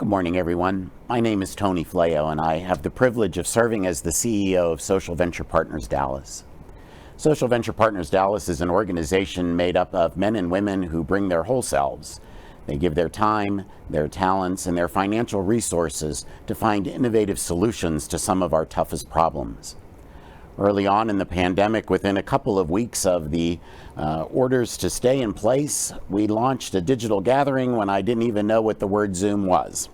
Good morning, everyone. My name is Tony Fleo, and I have the privilege of serving as the CEO of Social Venture Partners Dallas. Social Venture Partners Dallas is an organization made up of men and women who bring their whole selves. They give their time, their talents, and their financial resources to find innovative solutions to some of our toughest problems. Early on in the pandemic, within a couple of weeks of the orders to stay in place, we launched a digital gathering when I didn't even know what the word Zoom was.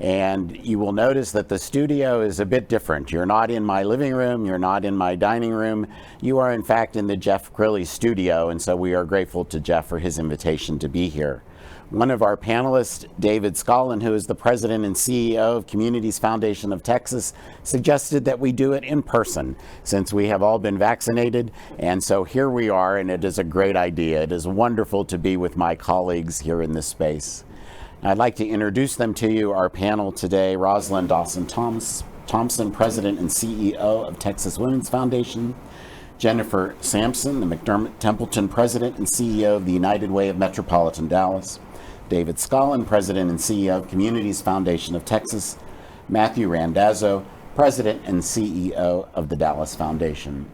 And you will notice that the studio is a bit different. You're not in my living room, you're not in my dining room. You are in fact in the Jeff Crilly studio, and so we are grateful to Jeff for his invitation to be here. One of our panelists, David Scollin, who is the president and CEO of Communities Foundation of Texas, suggested that we do it in person since we have all been vaccinated. And so here we are, and it is a great idea. It is wonderful to be with my colleagues here in this space. I'd like to introduce them to you, our panel today. Roslyn Dawson Thompson, president and CEO of Texas Women's Foundation. Jennifer Sampson, the McDermott Templeton president and CEO of the United Way of Metropolitan Dallas. David Scollin, president and CEO of Communities Foundation of Texas. Matthew Randazzo, president and CEO of the Dallas Foundation.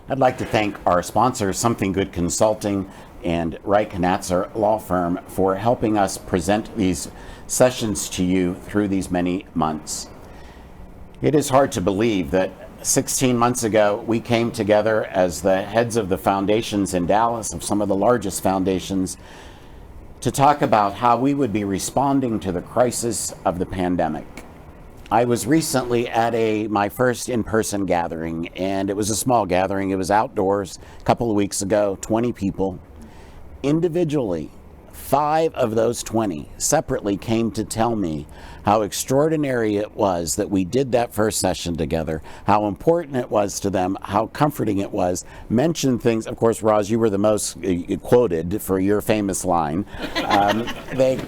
I'd like to thank our sponsors, Something Good Consulting and Wright Knatzer Law Firm, for helping us present these sessions to you through these many months. It is hard to believe that 16 months ago, we came together as the heads of the foundations in Dallas, of some of the largest foundations, to talk about how we would be responding to the crisis of the pandemic. I was recently at my first in-person gathering, and it was a small gathering. It was outdoors a couple of weeks ago, 20 people. Individually, 5 of those 20 separately came to tell me how extraordinary it was that we did that first session together, how important it was to them, how comforting it was, mentioned things. Of course, Roz, you were the most quoted for your famous line. But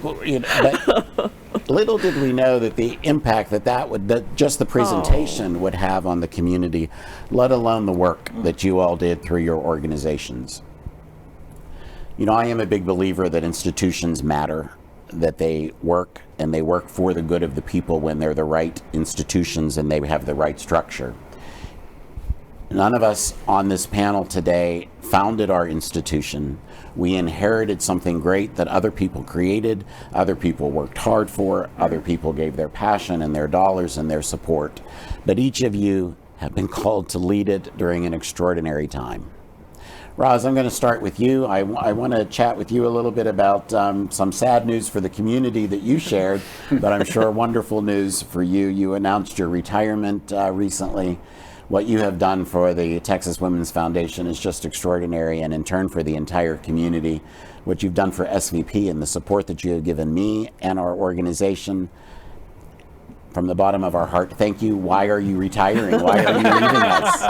little did we know that the impact that just the presentation would have on the community, let alone the work that you all did through your organizations. You know, I am a big believer that institutions matter, that they work, and they work for the good of the people when they're the right institutions and they have the right structure. None of us on this panel today founded our institution. We inherited something great that other people created, other people worked hard for, other people gave their passion and their dollars and their support. But each of you have been called to lead it during an extraordinary time. Roz, I'm going to start with you. I want to chat with you a little bit about some sad news for the community that you shared, but I'm sure wonderful news for you. You announced your retirement recently. What you have done for the Texas Women's Foundation is just extraordinary, and in turn for the entire community. What you've done for SVP and the support that you have given me and our organization, from the bottom of our heart, thank you. Why are you retiring? Why are you leaving us?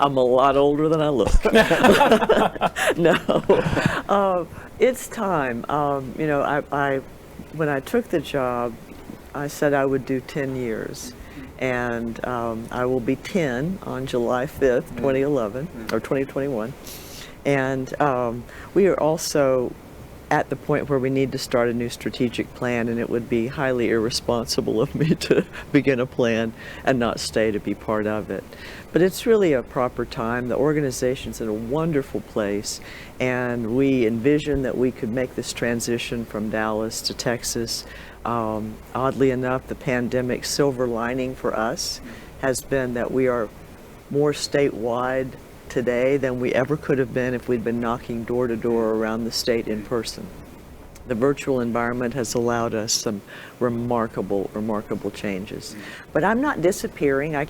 I'm a lot older than I look. No, it's time. You know, when I took the job, I said I would do 10 years. And I will be 10 on July 5th, 2011, or 2021. And we are also at the point where we need to start a new strategic plan, and it would be highly irresponsible of me to begin a plan and not stay to be part of it. But it's really a proper time. The organization's in a wonderful place, and we envision that we could make this transition from Dallas to Texas. Oddly enough, the pandemic silver lining for us has been that we are more statewide today than we ever could have been if we'd been knocking door to door around the state in person. The virtual environment has allowed us some remarkable changes. But I'm not disappearing. I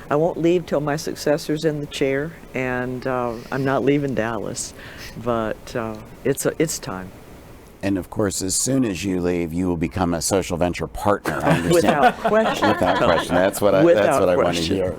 won't leave till my successor's in the chair, and I'm not leaving Dallas, but it's time. And of course, as soon as you leave, you will become a social venture partner. I understand. Without question. Without question. That's what I want to hear.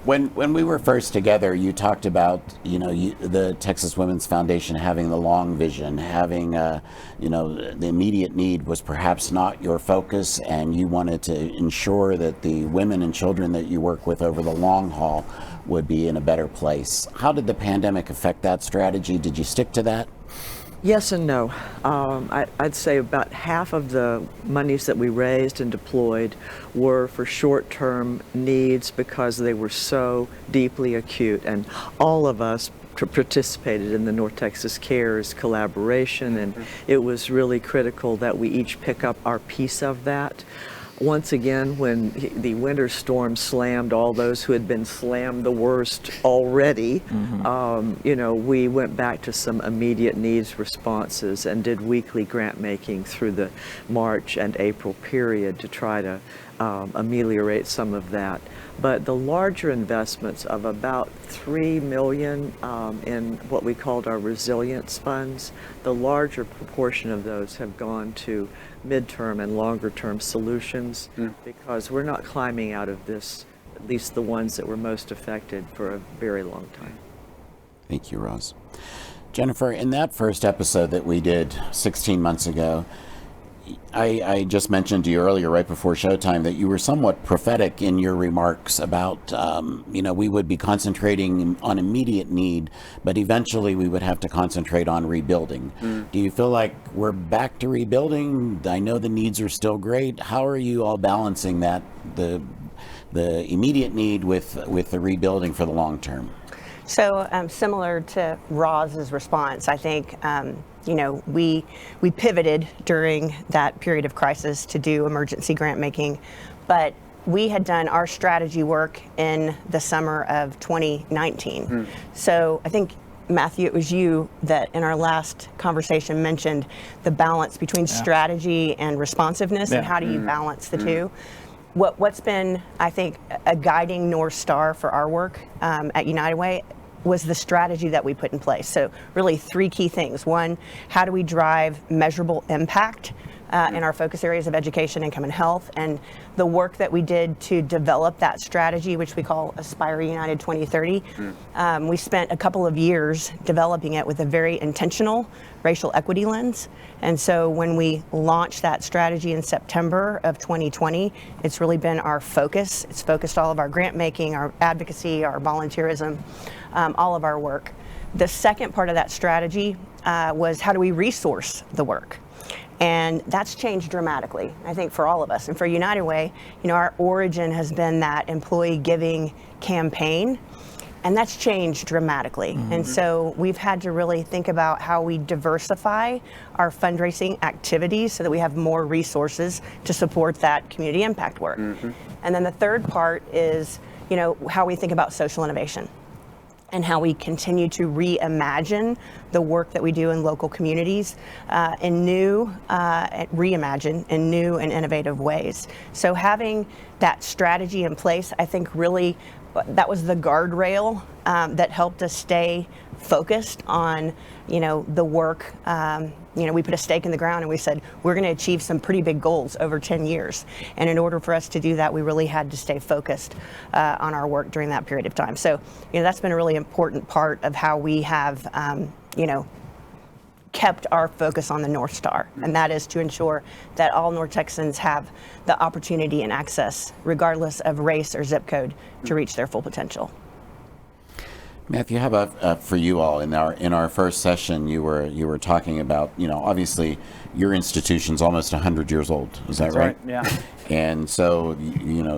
When we were first together, you talked about, you know, the Texas Women's Foundation having the long vision, having, you know, the immediate need was perhaps not your focus, and you wanted to ensure that the women and children that you work with over the long haul would be in a better place. How did the pandemic affect that strategy? Did you stick to that? Yes and no. I'd say about half of the monies that we raised and deployed were for short-term needs because they were so deeply acute, and all of us participated in the North Texas Cares collaboration, and it was really critical that we each pick up our piece of that. Once again, when the winter storm slammed all those who had been slammed the worst already, we went back to some immediate needs responses and did weekly grant making through the March and April period to try to ameliorate some of that. But the larger investments of about $3 million in what we called our resilience funds, the larger proportion of those have gone to midterm and longer term solutions because we're not climbing out of this, at least the ones that were most affected, for a very long time. Thank you, Roz. Jennifer, in that first episode that we did 16 months ago, I just mentioned to you earlier, right before showtime, that you were somewhat prophetic in your remarks about, we would be concentrating on immediate need, but eventually we would have to concentrate on rebuilding. Do you feel like we're back to rebuilding? I know the needs are still great. How are you all balancing that, the immediate need with the rebuilding for the long term? So similar to Roz's response, I think, we pivoted during that period of crisis to do emergency grant making, but we had done our strategy work in the summer of 2019. So I think, Matthew, it was you that in our last conversation mentioned the balance between strategy and responsiveness, and how do you balance the two? What's been, I think, a guiding North Star for our work at United Way was the strategy that we put in place. So really 3 key things. 1, how do we drive measurable impact in our focus areas of education, income, and health? And the work that we did to develop that strategy, which we call Aspire United 2030, we spent a couple of years developing it with a very intentional racial equity lens. And so when we launched that strategy in September of 2020, it's really been our focus. It's focused all of our grant making, our advocacy, our volunteerism, all of our work. The second part of that strategy was how do we resource the work? And that's changed dramatically, I think, for all of us. And for United Way, our origin has been that employee giving campaign, and that's changed dramatically. And so we've had to really think about how we diversify our fundraising activities so that we have more resources to support that community impact work. And then the third part is, how we think about social innovation and how we continue to reimagine the work that we do in local communities reimagine in new and innovative ways. So having that strategy in place, I think really that was the guardrail that helped us stay focused on, the work. We put a stake in the ground and we said, we're going to achieve some pretty big goals over 10 years. And in order for us to do that, we really had to stay focused on our work during that period of time. So, that's been a really important part of how we have, kept our focus on the North Star, and that is to ensure that all North Texans have the opportunity and access, regardless of race or zip code, to reach their full potential. Matthew, how about for you all in our first session? You were talking about obviously your institution's almost 100 years old. Is that right? Yeah. And so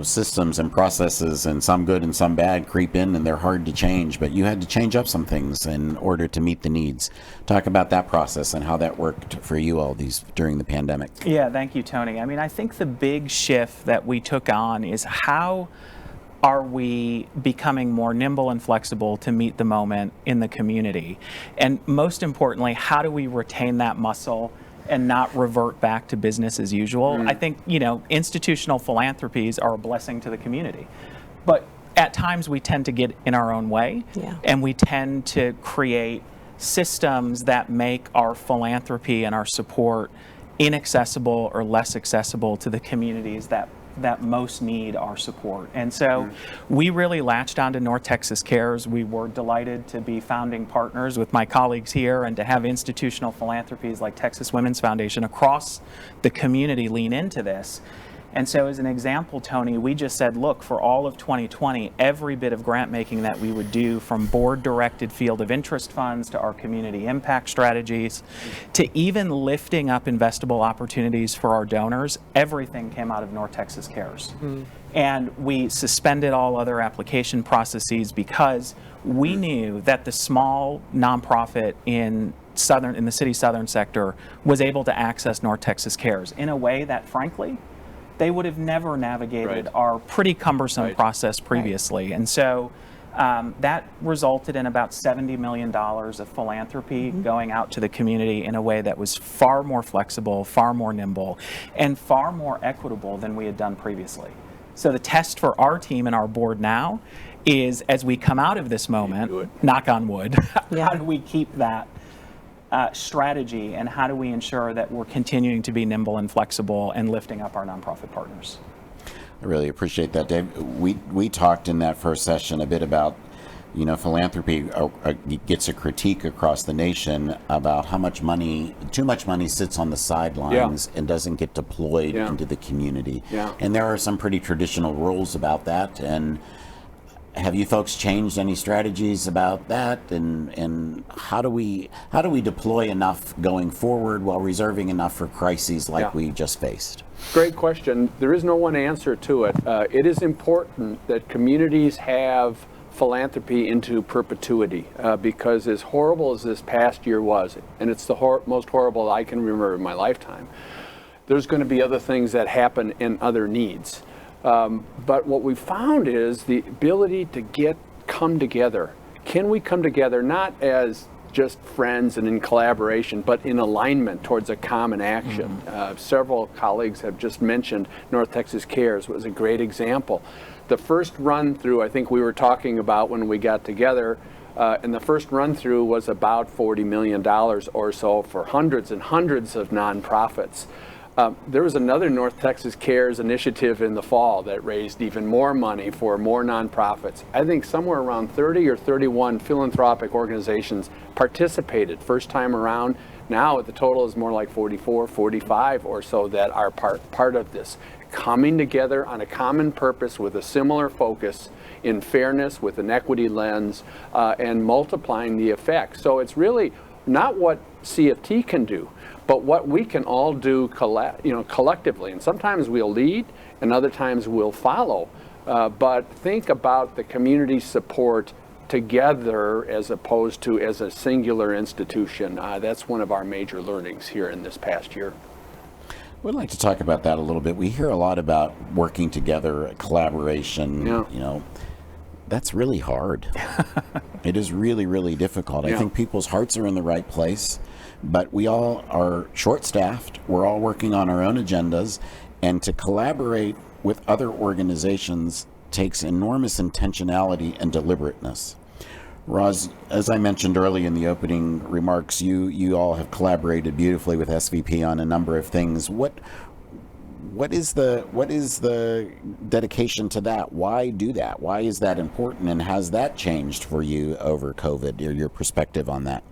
systems and processes, and some good and some bad, creep in, and they're hard to change. But you had to change up some things in order to meet the needs. Talk about that process and how that worked for you all during the pandemic. Yeah, thank you, Tony. I mean, I think the big shift that we took on is how are we becoming more nimble and flexible to meet the moment in the community? And most importantly, how do we retain that muscle and not revert back to business as usual? I think, institutional philanthropies are a blessing to the community. But at times we tend to get in our own way, and we tend to create systems that make our philanthropy and our support inaccessible or less accessible to the communities that most need our support. And so we really latched onto North Texas Cares. We were delighted to be founding partners with my colleagues here and to have institutional philanthropies like Texas Women's Foundation across the community lean into this. And so as an example, Tony, we just said, look, for all of 2020, every bit of grant making that we would do, from board-directed field of interest funds to our community impact strategies, to even lifting up investable opportunities for our donors, everything came out of North Texas Cares. And we suspended all other application processes because we knew that the small nonprofit in the city's southern sector was able to access North Texas Cares in a way that, frankly, they would have never navigated our pretty cumbersome process previously. And so that resulted in about $70 million of philanthropy going out to the community in a way that was far more flexible, far more nimble, and far more equitable than we had done previously. So the test for our team and our board now is, as we come out of this moment, knock on wood, how do we keep that strategy, and how do we ensure that we're continuing to be nimble and flexible and lifting up our nonprofit partners? I really appreciate that, Dave. We talked in that first session a bit about, philanthropy gets a critique across the nation about how much money, too much money sits on the sidelines and doesn't get deployed into the community. And there are some pretty traditional rules about that. And have you folks changed any strategies about that? And how do we deploy enough going forward while reserving enough for crises like we just faced? Great question. There is no one answer to it. It is important that communities have philanthropy into perpetuity, because as horrible as this past year was, and it's the most horrible I can remember in my lifetime, there's going to be other things that happen and other needs. But what we found is the ability to come together. Can we come together not as just friends and in collaboration, but in alignment towards a common action? Several colleagues have just mentioned North Texas Cares was a great example. The first run through, I think we were talking about when we got together, and the first run through was about $40 million or so for hundreds and hundreds of nonprofits. There was another North Texas Cares initiative in the fall that raised even more money for more nonprofits. I think somewhere around 30 or 31 philanthropic organizations participated first time around. Now the total is more like 44, 45 or so that are part of this, coming together on a common purpose with a similar focus in fairness with an equity lens, and multiplying the effect. So it's really not what CFT can do, but what we can all do collectively. And sometimes we'll lead and other times we'll follow, but think about the community support together as opposed to as a singular institution. That's one of our major learnings here in this past year. We'd like to talk about that a little bit. We hear a lot about working together, collaboration, that's really hard. It is really, really difficult. I think people's hearts are in the right place, but we all are short-staffed. We're all working on our own agendas, and to collaborate with other organizations takes enormous intentionality and deliberateness. Roz, as I mentioned early in the opening remarks, you all have collaborated beautifully with SVP on a number of things. What is the dedication to that? Why do that? Why is that important? And has that changed for you over COVID, or your perspective on that?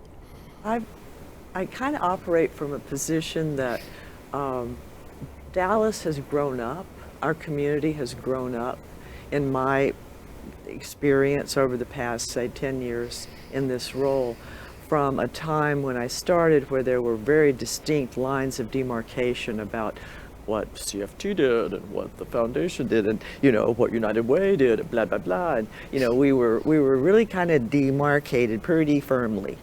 I kind of operate from a position that Dallas has grown up, our community has grown up. In my experience over the past, say, 10 years in this role, from a time when I started where there were very distinct lines of demarcation about what CFT did and what the foundation did and what United Way did and blah blah blah, and we were really kind of demarcated pretty firmly.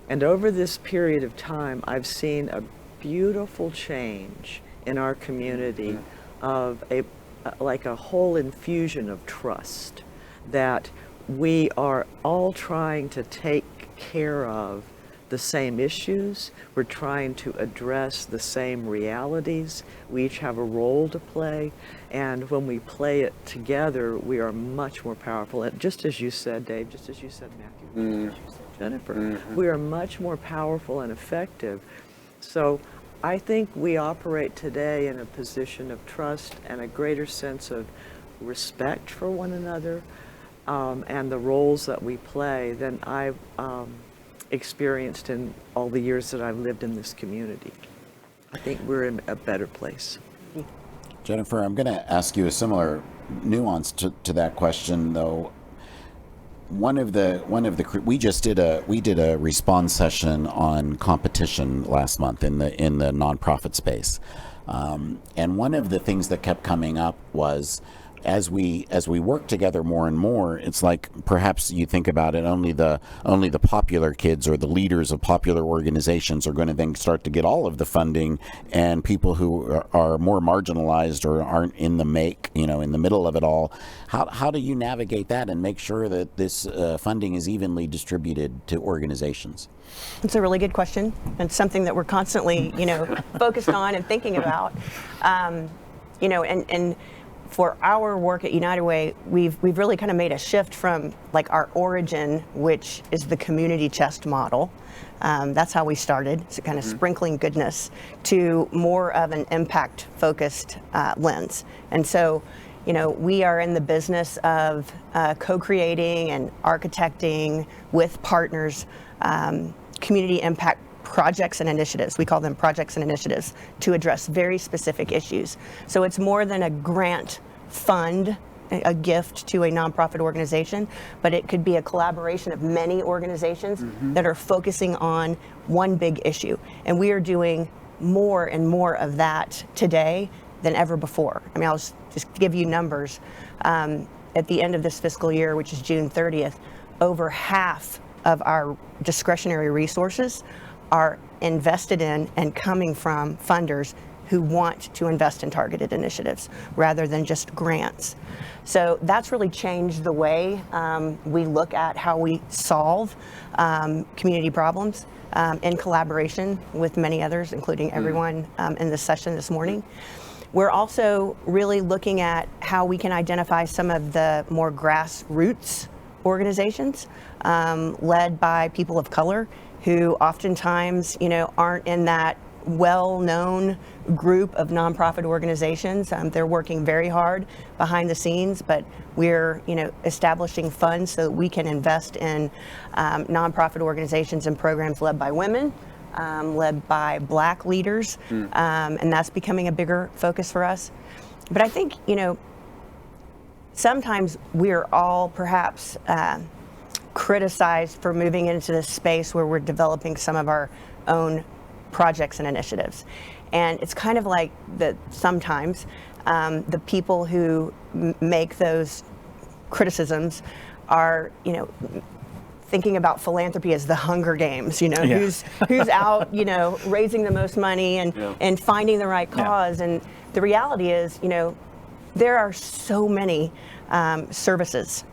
And over this period of time, I've seen a beautiful change in our community of like a whole infusion of trust, that we are all trying to take care of the same issues. We're trying to address the same realities. We each have a role to play, and when we play it together, we are much more powerful. And just as you said, Dave, just as you said, Matthew, just as you said, Jennifer, we are much more powerful and effective. So I think we operate today in a position of trust and a greater sense of respect for one another, and the roles that we play than I've experienced in all the years that I've lived in this community. I think we're in a better place. Jennifer, I'm going to ask you a similar nuance to that question, though. We just did a response session on competition last month in the nonprofit space, and one of the things that kept coming up was, as we work together more and more, it's like perhaps you think about it, only the popular kids or the leaders of popular organizations are going to then start to get all of the funding, and people who are more marginalized or aren't in the middle of it all. How do you navigate that and make sure that this funding is evenly distributed to organizations? It's a really good question, and something that we're constantly, focused on and thinking about. And for our work at United Way, we've really kind of made a shift from like our origin, which is the community chest model. That's how we started, so kind of sprinkling goodness, to more of an impact-focused lens. And so, we are in the business of co-creating and architecting with partners community impact projects and initiatives. We call them projects and initiatives to address very specific issues. So it's more than a grant fund, a gift to a nonprofit organization, but it could be a collaboration of many organizations that are focusing on one big issue. And we are doing more and more of that today than ever before. I mean, I'll just give you numbers. At the end of this fiscal year, which is June 30th, over half of our discretionary resources are invested in and coming from funders who want to invest in targeted initiatives rather than just grants. So that's really changed the way we look at how we solve community problems in collaboration with many others, including everyone in this session this morning. We're also really looking at how we can identify some of the more grassroots organizations led by people of color who oftentimes, aren't in that well-known group of nonprofit organizations. They're working very hard behind the scenes, but we're, establishing funds so that we can invest in nonprofit organizations and programs led by women, led by Black leaders, and that's becoming a bigger focus for us. But I think, sometimes we're all perhaps criticized for moving into this space where we're developing some of our own projects and initiatives. And it's kind of like that sometimes the people who make those criticisms are, thinking about philanthropy as the Hunger Games, who's out, raising the most money and finding the right cause. And the reality is, there are so many services,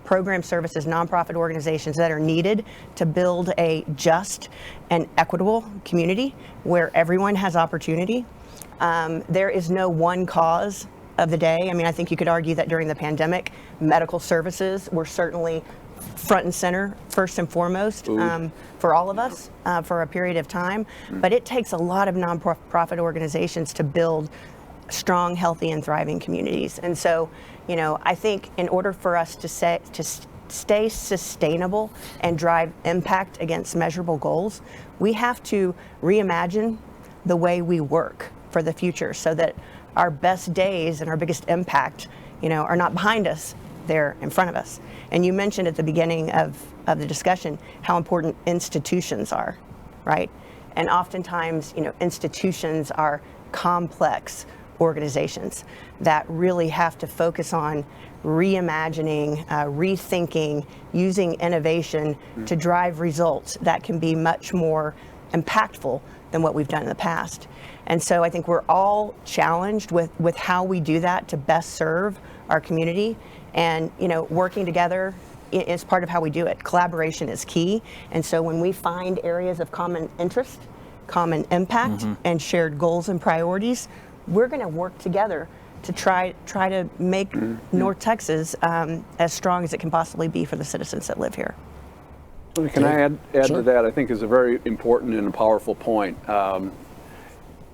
program services, nonprofit organizations that are needed to build a just and equitable community where everyone has opportunity. There is no one cause of the day. I mean, I think you could argue that during the pandemic, medical services were certainly front and center, first and foremost, for all of us for a period of time. But it takes a lot of nonprofit organizations to build strong, healthy, and thriving communities. And so, I think in order for us to stay sustainable and drive impact against measurable goals, we have to reimagine the way we work for the future so that our best days and our biggest impact, are not behind us, they're in front of us. And you mentioned at the beginning of the discussion how important institutions are, right? And oftentimes, institutions are complex organizations that really have to focus on reimagining, rethinking, using innovation to drive results that can be much more impactful than what we've done in the past. And so I think we're all challenged with how we do that to best serve our community. And working together is part of how we do it. Collaboration is key. And so when we find areas of common interest, common impact, and shared goals and priorities, we're going to work together to try to make North Texas as strong as it can possibly be for the citizens that live here. Can I add to that? I think is a very important and a powerful point.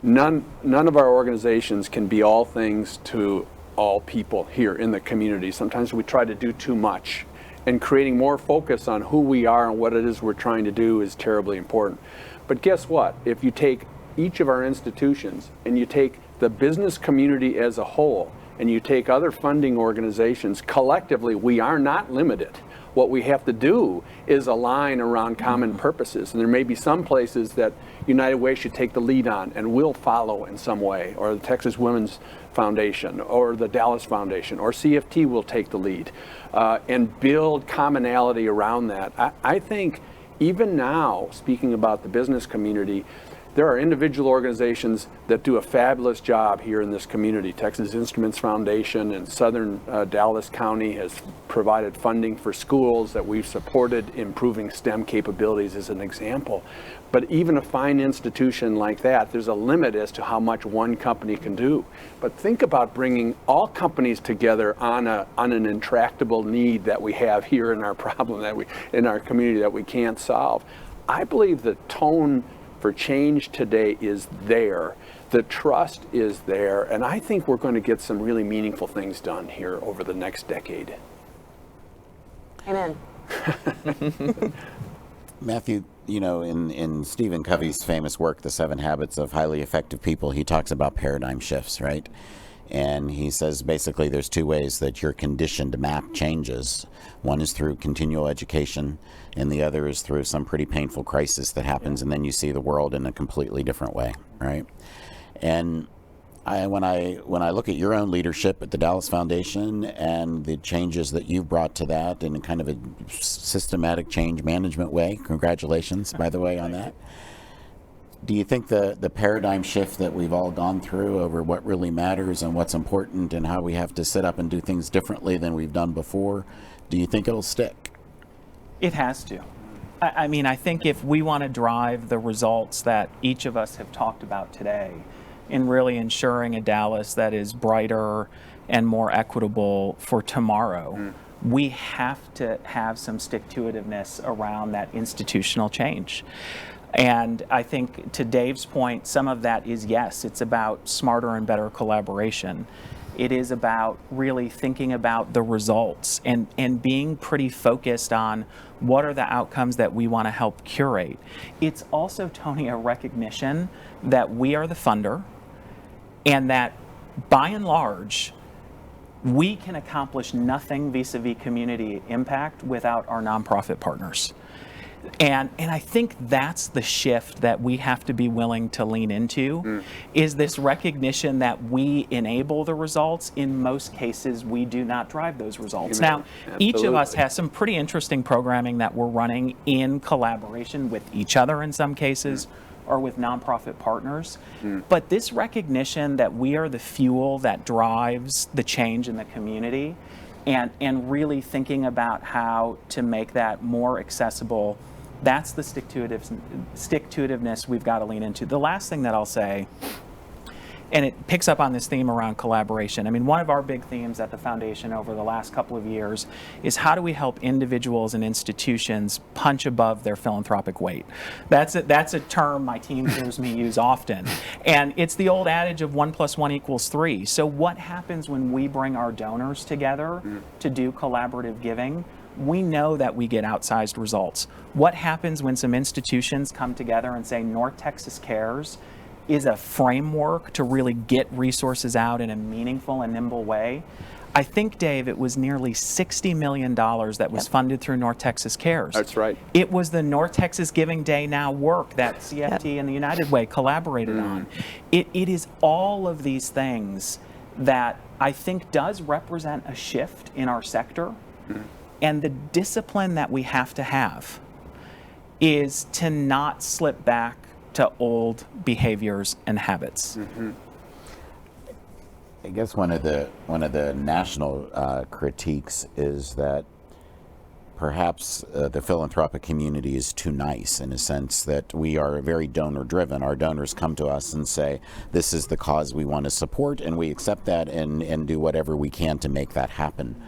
None of our organizations can be all things to all people here in the community. Sometimes we try to do too much, and creating more focus on who we are and what it is we're trying to do is terribly important. But guess what? If you take each of our institutions and you take the business community as a whole, and you take other funding organizations, collectively, we are not limited. What we have to do is align around common purposes. And there may be some places that United Way should take the lead on and will follow in some way, or the Texas Women's Foundation, or the Dallas Foundation, or CFT will take the lead and build commonality around that. I think even now, speaking about the business community, there are individual organizations that do a fabulous job here in this community. Texas Instruments Foundation and Southern Dallas County has provided funding for schools that we've supported, improving STEM capabilities as an example. But even a fine institution like that, there's a limit as to how much one company can do. But think about bringing all companies together on an intractable need that we have here in our problem, in our community that we can't solve. I believe the tone for change today is there. The trust is there, and I think we're going to get some really meaningful things done here over the next decade. Amen. Matthew, you know, in Stephen Covey's famous work, The 7 Habits of Highly Effective People, he talks about paradigm shifts, right? And he says basically there's 2 ways that your conditioned map changes. One is through continual education, and the other is through some pretty painful crisis that happens, and then you see the world in a completely different way, right? And when I look at your own leadership at the Dallas Foundation and the changes that you've brought to that in kind of a systematic change management way, congratulations, by the way, on that. Do you think the paradigm shift that we've all gone through over what really matters and what's important and how we have to sit up and do things differently than we've done before, do you think it'll stick? It has to. I mean, I think if we want to drive the results that each of us have talked about today in really ensuring a Dallas that is brighter and more equitable for tomorrow, we have to have some stick-to-itiveness around that institutional change. And I think to Dave's point, some of that is, yes, it's about smarter and better collaboration. It is about really thinking about the results and being pretty focused on what are the outcomes that we want to help curate. It's also, Tony, a recognition that we are the funder and that by and large, we can accomplish nothing vis-a-vis community impact without our nonprofit partners. And I think that's the shift that we have to be willing to lean into, is this recognition that we enable the results. In most cases, we do not drive those results. Now, each of us has some pretty interesting programming that we're running in collaboration with each other in some cases, or with nonprofit partners. But this recognition that we are the fuel that drives the change in the community, and really thinking about how to make that more accessible, that's the stick-to-itiveness we've got to lean into. The last thing that I'll say, and it picks up on this theme around collaboration. I mean, one of our big themes at the foundation over the last couple of years is how do we help individuals and institutions punch above their philanthropic weight? That's a term my team hears me use often. And it's the old adage of 1 + 1 = 3. So what happens when we bring our donors together to do collaborative giving? We know that we get outsized results. What happens when some institutions come together and say North Texas Cares is a framework to really get resources out in a meaningful and nimble way? I think, Dave, it was nearly $60 million that was funded through North Texas Cares. That's right. It was the North Texas Giving Day Now work that CFT and the United Way collaborated on. It is all of these things that I think does represent a shift in our sector. And the discipline that we have to have is to not slip back to old behaviors and habits. I guess one of the national critiques is that perhaps the philanthropic community is too nice, in a sense that we are very donor driven. Our donors come to us and say, this is the cause we want to support, and we accept that and do whatever we can to make that happen.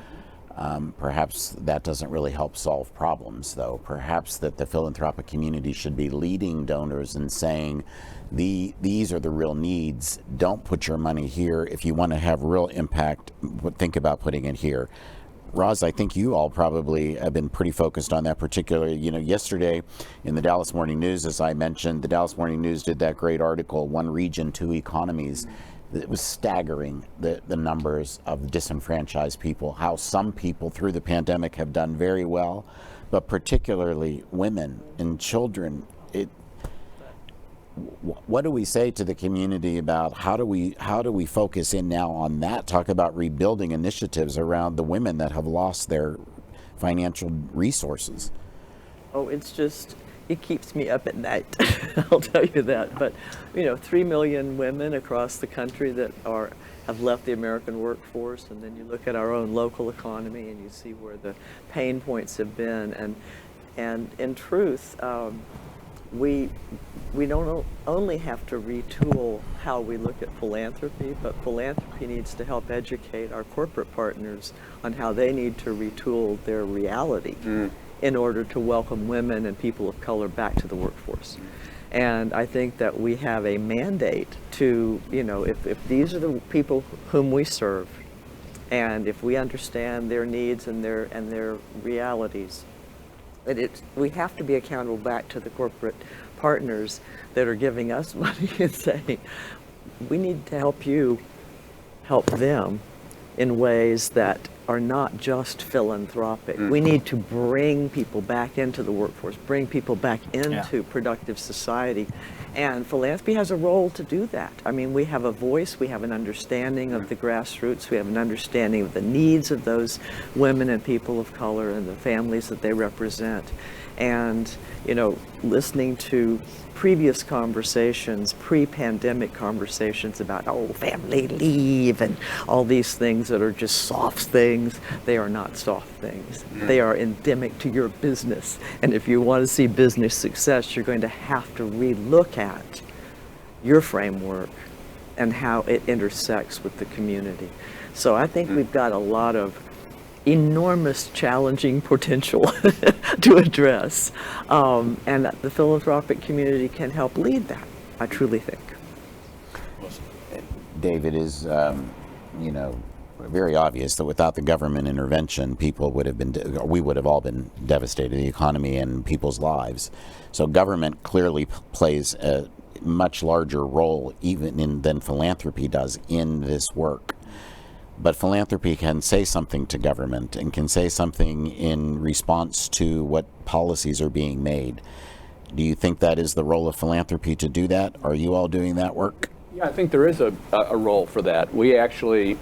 Perhaps that doesn't really help solve problems, though. Perhaps that the philanthropic community should be leading donors and saying, these are the real needs. Don't put your money here. If you want to have real impact, think about putting it here. Roz, I think you all probably have been pretty focused on that particularly. You know, yesterday in the Dallas Morning News, as I mentioned, the Dallas Morning News did that great article, One Region, Two Economies. It was staggering, the numbers of disenfranchised people, how some people through the pandemic have done very well, but particularly women and children. What do we say to the community about how do we focus in now on that, talk about rebuilding initiatives around the women that have lost their financial resources? Oh, it keeps me up at night. I'll tell you that. But 3 million women across the country that have left the American workforce, and then you look at our own local economy and you see where the pain points have been, and in truth, we don't only have to retool how we look at philanthropy, but philanthropy needs to help educate our corporate partners on how they need to retool their reality in order to welcome women and people of color back to the workforce. And I think that we have a mandate to, if these are the people whom we serve, and if we understand their needs and their realities, we have to be accountable back to the corporate partners that are giving us money and saying, we need to help them in ways that are not just philanthropic. We need to bring people back into the workforce, bring people back into productive society. And philanthropy has a role to do that. I mean, we have a voice, we have an understanding of the grassroots, we have an understanding of the needs of those women and people of color and the families that they represent. And, listening to previous conversations, pre-pandemic conversations about, family leave and all these things that are just soft things, they are not soft things. They are endemic to your business. And if you want to see business success, you're going to have to relook at your framework and how it intersects with the community. So I think we've got a lot of enormous challenging potential to address, and the philanthropic community can help lead that, I truly think. David, is very obvious that without the government intervention, we would have all been devastated, the economy and people's lives. So government clearly plays a much larger role than philanthropy does in this work. But philanthropy can say something to government and can say something in response to what policies are being made. Do you think that is the role of philanthropy to do that? Are you all doing that work? Yeah, I think there is a role for that. We actually,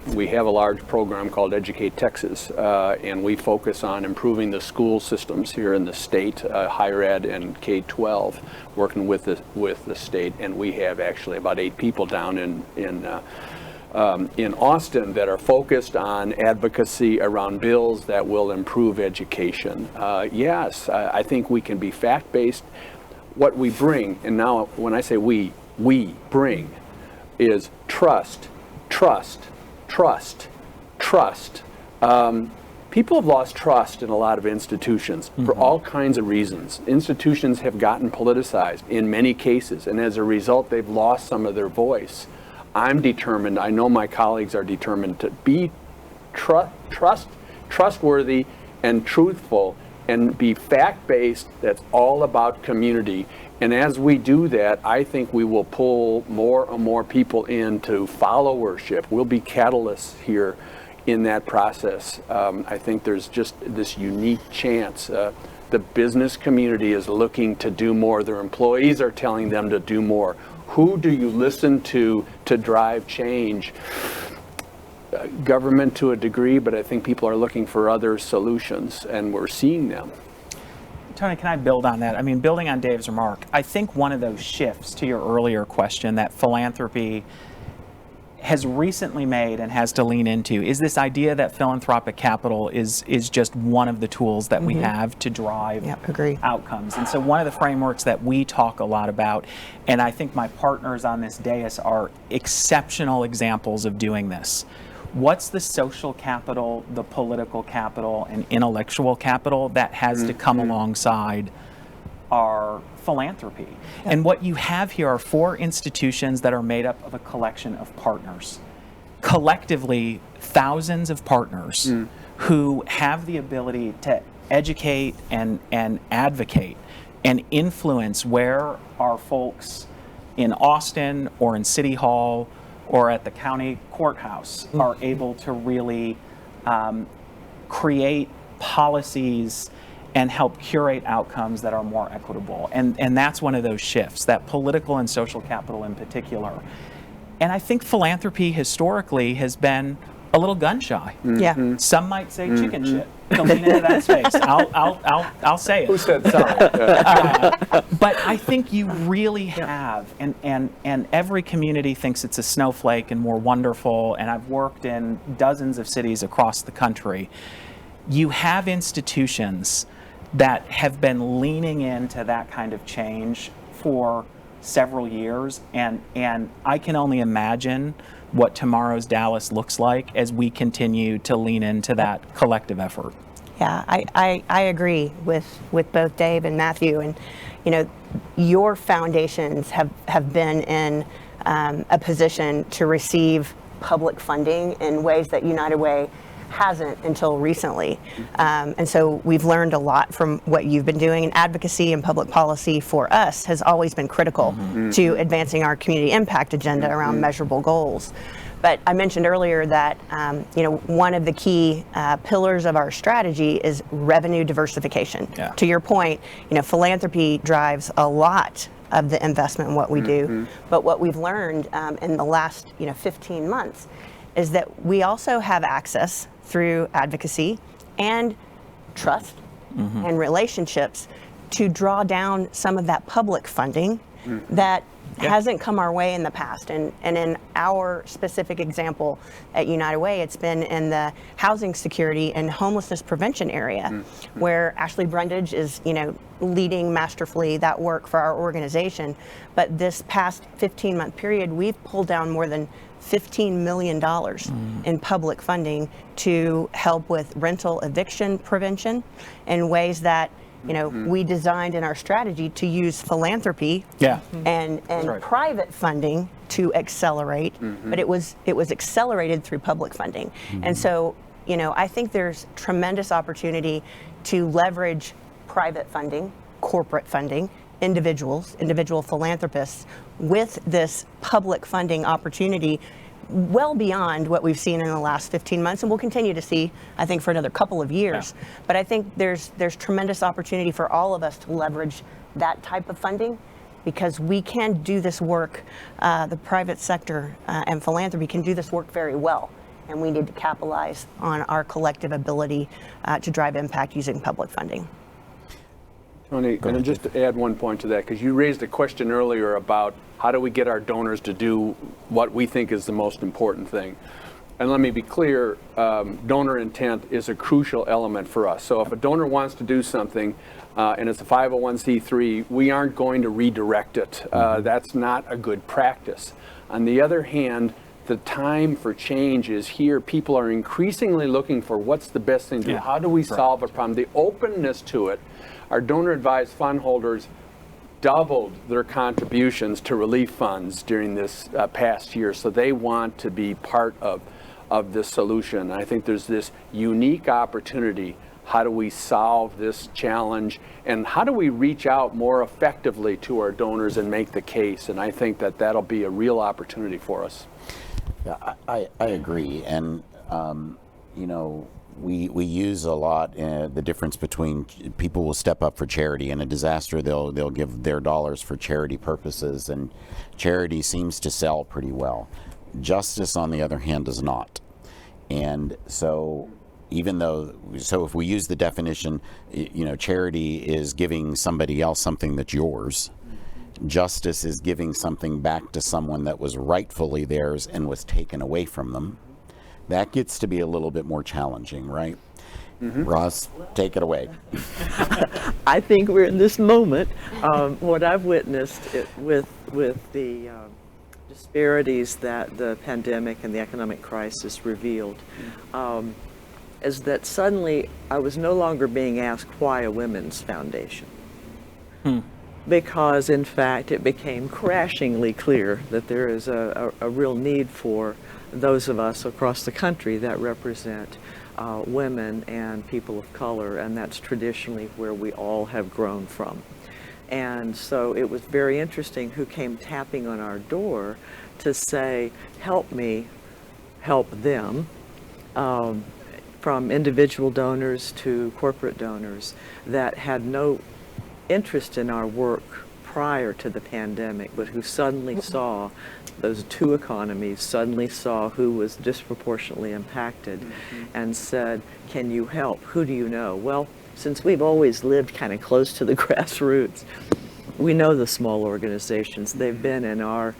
we have a large program called Educate Texas, and we focus on improving the school systems here in the state, higher ed and K-12, working with the state. And we have actually about 8 people down in Austin that are focused on advocacy around bills that will improve education. Yes, I think we can be fact-based. What we bring, and now when I say we bring, is trust. People have lost trust in a lot of institutions for all kinds of reasons. Institutions have gotten politicized in many cases, and as a result, they've lost some of their voice. I'm determined, I know my colleagues are determined to be trustworthy and truthful and be fact-based. That's all about community. And as we do that, I think we will pull more and more people into followership. We'll be catalysts here in that process. I think there's just this unique chance. The business community is looking to do more. Their employees are telling them to do more. Who do you listen to drive change? Government to a degree, but I think people are looking for other solutions, and we're seeing them. Tony, can I build on that? I mean, building on Dave's remark, I think one of those shifts to your earlier question that philanthropy has recently made and has to lean into is this idea that philanthropic capital is just one of the tools that we have to drive outcomes. And so one of the frameworks that we talk a lot about, and I think my partners on this dais are exceptional examples of doing this. What's the social capital, the political capital, and intellectual capital that has to come alongside our philanthropy? And what you have here are 4 institutions that are made up of a collection of partners. Collectively, thousands of partners who have the ability to educate and advocate and influence where our folks in Austin or in City Hall or at the county courthouse are able to really create policies and help curate outcomes that are more equitable. And that's one of those shifts, that political and social capital in particular. And I think philanthropy historically has been a little gun shy. Yeah. Some might say chicken shit to lean into that space. I'll say it. Who said sorry? But I think you really have, and every community thinks it's a snowflake and more wonderful, and I've worked in dozens of cities across the country. You have institutions that have been leaning into that kind of change for several years, and I can only imagine what tomorrow's Dallas looks like as we continue to lean into that collective effort. Yeah, I agree with both Dave and Matthew, and your foundations have been in a position to receive public funding in ways that United Way hasn't until recently. And so we've learned a lot from what you've been doing, and advocacy and public policy for us has always been critical to advancing our community impact agenda around measurable goals. But I mentioned earlier that one of the key pillars of our strategy is revenue diversification. Yeah. To your point, philanthropy drives a lot of the investment in what we do. But what we've learned in the last 15 months is that we also have access through advocacy and trust and relationships to draw down some of that public funding that hasn't come our way in the past. And in our specific example at United Way, it's been in the housing security and homelessness prevention area, where Ashley Brundage is, leading masterfully that work for our organization. But this past 15-month period, we've pulled down more than $15 million in public funding to help with rental eviction prevention in ways that we designed in our strategy to use philanthropy and private funding to accelerate, but it was accelerated through public funding. And so, I think there's tremendous opportunity to leverage private funding, corporate funding, individual philanthropists with this public funding opportunity well beyond what we've seen in the last 15 months, and we'll continue to see, I think, for another couple of years. But I think there's tremendous opportunity for all of us to leverage that type of funding, because we can do this work, the private sector and philanthropy can do this work very well, and we need to capitalize on our collective ability to drive impact using public funding. Tony, and just to add one point to that, because you raised a question earlier about how do we get our donors to do what we think is the most important thing. And let me be clear, donor intent is a crucial element for us. So if a donor wants to do something and it's a 501c3, we aren't going to redirect it. That's not a good practice. On the other hand, the time for change is here. People are increasingly looking for what's the best thing to do. How do we solve a problem? The openness to it. Our donor advised fund holders doubled their contributions to relief funds during this past year. So they want to be part of this solution. I think there's this unique opportunity. How do we solve this challenge? And how do we reach out more effectively to our donors and make the case? And I think that that'll be a real opportunity for us. Yeah, I agree. And, we use a lot the difference between people will step up for charity. In a disaster, they'll give their dollars for charity purposes, and charity seems to sell pretty well. Justice, on the other hand, does not. And so if we use the definition, charity is giving somebody else something that's yours. Justice is giving something back to someone that was rightfully theirs and was taken away from them. That gets to be a little bit more challenging, right? Ross, take it away. I think we're in this moment. What I've witnessed with the disparities that the pandemic and the economic crisis revealed is that suddenly I was no longer being asked why a women's foundation. Because in fact it became crashingly clear that there is a real need for those of us across the country that represent women and people of color, and that's traditionally where we all have grown from. And so it was very interesting who came tapping on our door to say, help me help them, from individual donors to corporate donors that had no interest in our work prior to the pandemic, but who suddenly saw those two economies, suddenly saw who was disproportionately impacted, and said, can you help? Who do you know? Well, since we've always lived kind of close to the grassroots, we know the small organizations. They've been in our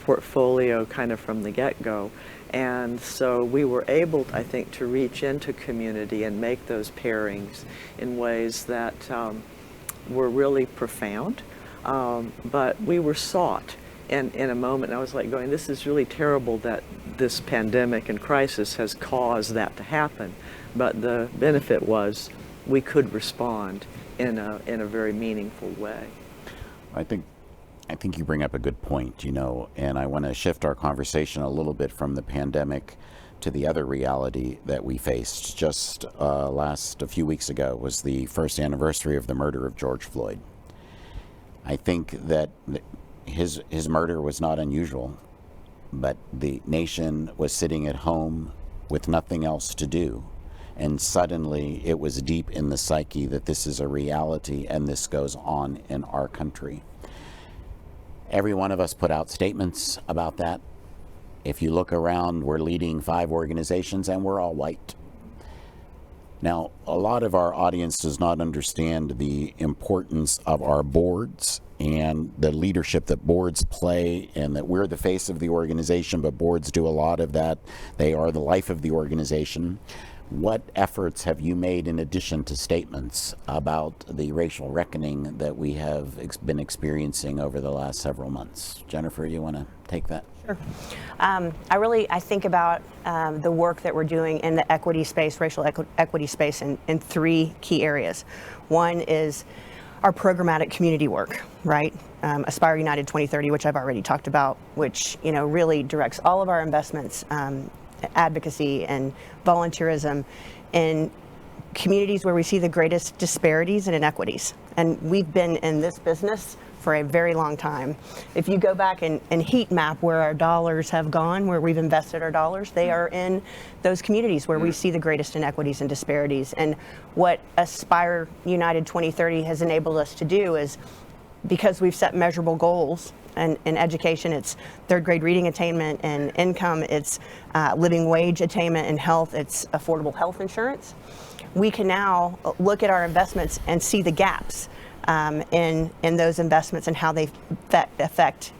portfolio kind of from the get-go. And so we were able, I think, to reach into community and make those pairings in ways that were really profound. But we were sought in a moment. I was like going, this is really terrible that this pandemic and crisis has caused that to happen. But the benefit was we could respond in a very meaningful way. I think you bring up a good point, and I want to shift our conversation a little bit from the pandemic to the other reality that we faced. Just a few weeks ago was the first anniversary of the murder of George Floyd. I think that his murder was not unusual, but the nation was sitting at home with nothing else to do. And suddenly it was deep in the psyche that this is a reality and this goes on in our country. Every one of us put out statements about that. If you look around, we're leading 5 organizations and we're all white. Now, a lot of our audience does not understand the importance of our boards and the leadership that boards play, and that we're the face of the organization, but boards do a lot of that. They are the life of the organization. What efforts have you made in addition to statements about the racial reckoning that we have been experiencing over the last several months? Jennifer, you want to take that? Sure. I think about the work that we're doing in the equity space, racial equity space, in 3 key areas. One is our programmatic community work, right? Aspire United 2030, which I've already talked about, which really directs all of our investments, advocacy and volunteerism in communities where we see the greatest disparities and inequities. And we've been in this business for a very long time. If you go back and heat map where our dollars have gone, where we've invested our dollars, they are in those communities where we see the greatest inequities and disparities. And what Aspire United 2030 has enabled us to do is, because we've set measurable goals, and in education, it's 3rd grade reading attainment and income, it's living wage attainment and health, it's affordable health insurance. We can now look at our investments and see the gaps in those investments and how they affect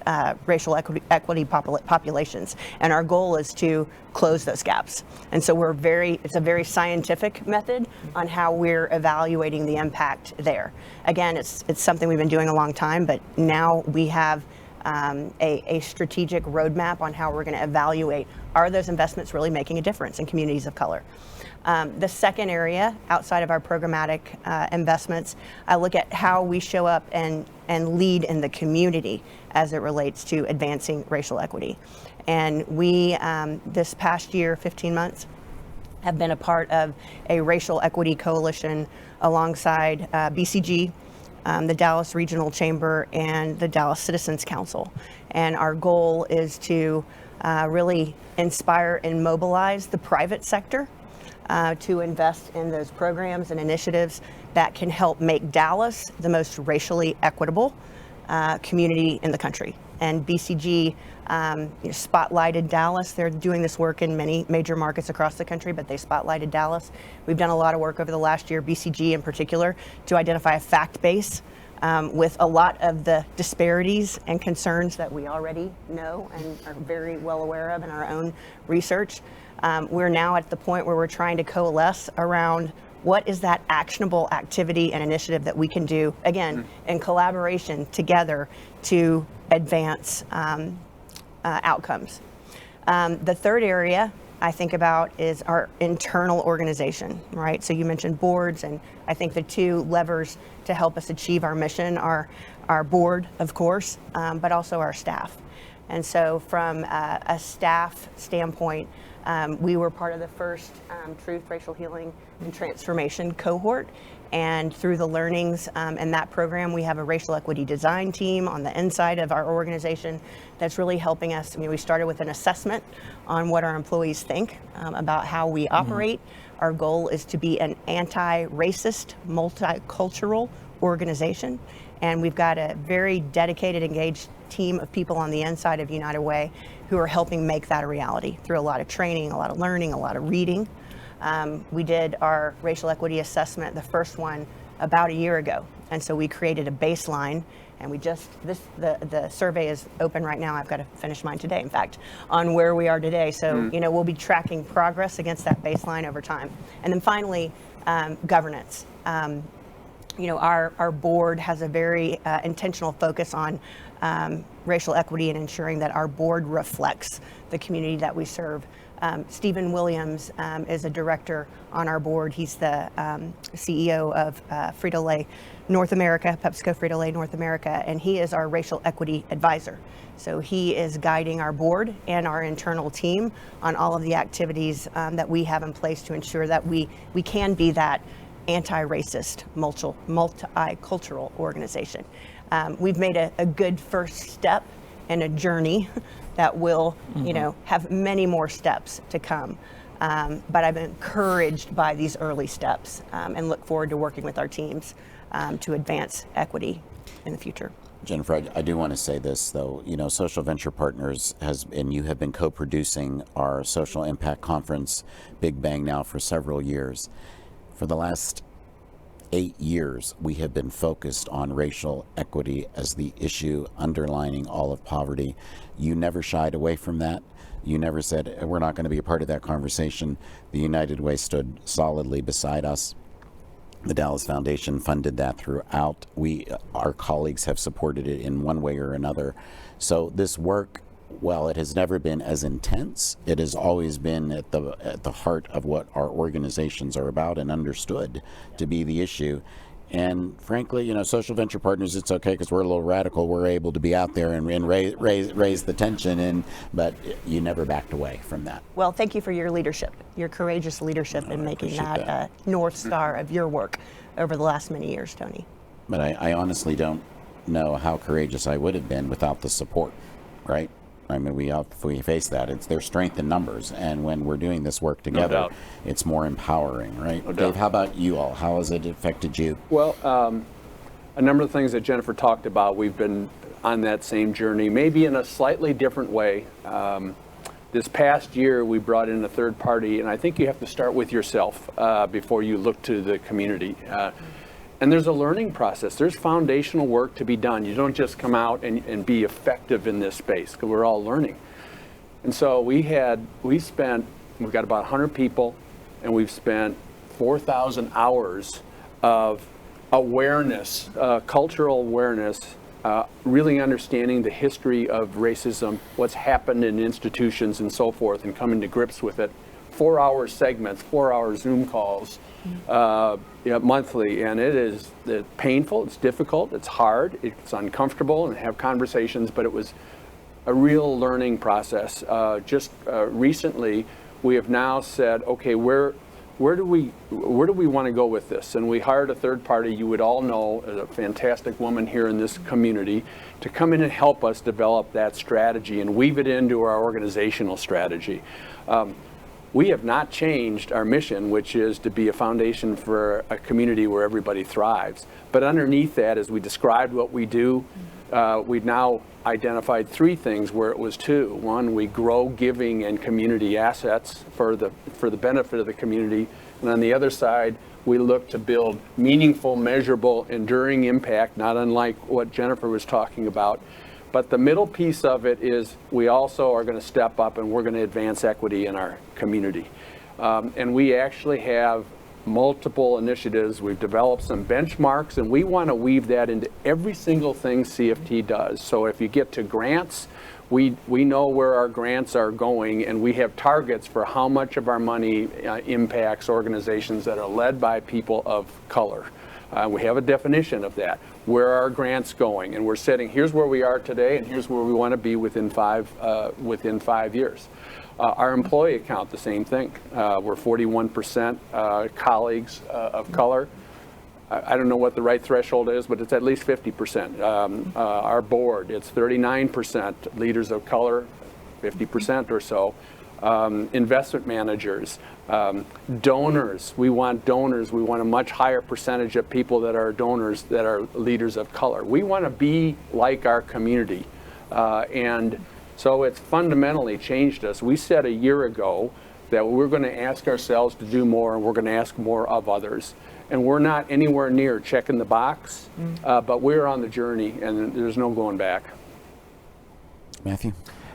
racial equity populations. And our goal is to close those gaps. And so it's a very scientific method on how we're evaluating the impact there. Again, it's something we've been doing a long time, but now we have a strategic roadmap on how we're going to evaluate, are those investments really making a difference in communities of color? The second area, outside of our programmatic investments, I look at how we show up and lead in the community as it relates to advancing racial equity. And we, this past year, 15 months, have been a part of a racial equity coalition alongside BCG, the Dallas Regional Chamber, and the Dallas Citizens Council. And our goal is to really inspire and mobilize the private sector to invest in those programs and initiatives that can help make Dallas the most racially equitable community in the country. And BCG spotlighted Dallas. They're doing this work in many major markets across the country, but they spotlighted Dallas. We've done a lot of work over the last year, BCG in particular, to identify a fact base with a lot of the disparities and concerns that we already know and are very well aware of in our own research. We're now at the point where we're trying to coalesce around what is that actionable activity and initiative that we can do, again, in collaboration together to advance outcomes. The third area I think about is our internal organization, right? So you mentioned boards, and I think the 2 levers to help us achieve our mission are our board, of course, but also our staff. And so from a staff standpoint, We were part of the first Truth, Racial Healing, and Transformation cohort. And through the learnings in that program, we have a racial equity design team on the inside of our organization that's really helping us. I mean, we started with an assessment on what our employees think about how we operate. Our goal is to be an anti-racist, multicultural organization. And we've got a very dedicated, engaged team of people on the inside of United Way who are helping make that a reality through a lot of training, a lot of learning, a lot of reading. We did our racial equity assessment, the first one, about a year ago. And so we created a baseline, and the survey is open right now. I've got to finish mine today, in fact, on where we are today. So, we'll be tracking progress against that baseline over time. And then finally, governance. Our board has a very intentional focus on racial equity and ensuring that our board reflects the community that we serve. Stephen Williams is a director on our board. He's the CEO of Frito-Lay North America, PepsiCo Frito-Lay North America, and he is our racial equity advisor. So he is guiding our board and our internal team on all of the activities that we have in place to ensure that we can be that anti-racist, multicultural organization. We've made a good first step in a journey that will, have many more steps to come. But I'm encouraged by these early steps and look forward to working with our teams to advance equity in the future. Jennifer, I do want to say this, though. Social Venture Partners and you have been co-producing our social impact conference, Big Bang, now for several years. For the last 8 years, we have been focused on racial equity as the issue underlining all of poverty. You never shied away from that. You never said, we're not going to be a part of that conversation. The United Way stood solidly beside us. The Dallas Foundation funded that throughout. Our colleagues have supported it in one way or another. So this work, well, it has never been as intense. It has always been at the heart of what our organizations are about and understood to be the issue. And frankly, Social Venture Partners, it's okay because we're a little radical. We're able to be out there and raise the tension, but you never backed away from that. Well, thank you for your leadership, your courageous leadership in making that a North Star of your work over the last many years, Tony. But I honestly don't know how courageous I would have been without the support, right? I mean, we face that. There's strength in numbers, and when we're doing this work together, it's more empowering, right? Dave, how about you all? How has it affected you? Well, a number of things that Jennifer talked about, we've been on that same journey, maybe in a slightly different way. This past year, we brought in a third party, and I think you have to start with yourself before you look to the community. And there's a learning process. There's foundational work to be done. You don't just come out and be effective in this space, because we're all learning. And so we've got about 100 people, and we've spent 4,000 hours of awareness, cultural awareness, really understanding the history of racism, what's happened in institutions and so forth, and coming to grips with it. 4-hour segments, 4-hour Zoom calls, monthly, and it's painful, it's difficult, it's hard, it's uncomfortable, and have conversations, but it was a real learning process. Just recently, we have now said, okay, where do we want to go with this? And we hired a third party, you would all know, a fantastic woman here in this community, to come in and help us develop that strategy and weave it into our organizational strategy. We have not changed our mission, which is to be a foundation for a community where everybody thrives. But underneath that, as we described what we do, we've now identified 3 things where it was 2. 1, we grow giving and community assets for the benefit of the community. And on the other side, we look to build meaningful, measurable, enduring impact, not unlike what Jennifer was talking about. But the middle piece of it is we also are going to step up and we're going to advance equity in our community. And we actually have multiple initiatives. We've developed some benchmarks, and we want to weave that into every single thing CFT does. So if you get to grants, we know where our grants are going, and we have targets for how much of our money impacts organizations that are led by people of color. We have a definition of that. Where are our grants going? And we're setting, here's where we are today, and here's where we want to be within 5 years. Our employee account, the same thing. We're 41% colleagues of color. I don't know what the right threshold is, but it's at least 50%. Our board, it's 39% leaders of color, 50% or so. Investment managers, donors. We want donors. We want a much higher percentage of people that are donors that are leaders of color. We want to be like our community. And so it's fundamentally changed us. We said a year ago that we're going to ask ourselves to do more, and we're going to ask more of others. And we're not anywhere near checking the box, but we're on the journey, and there's no going back. Matthew?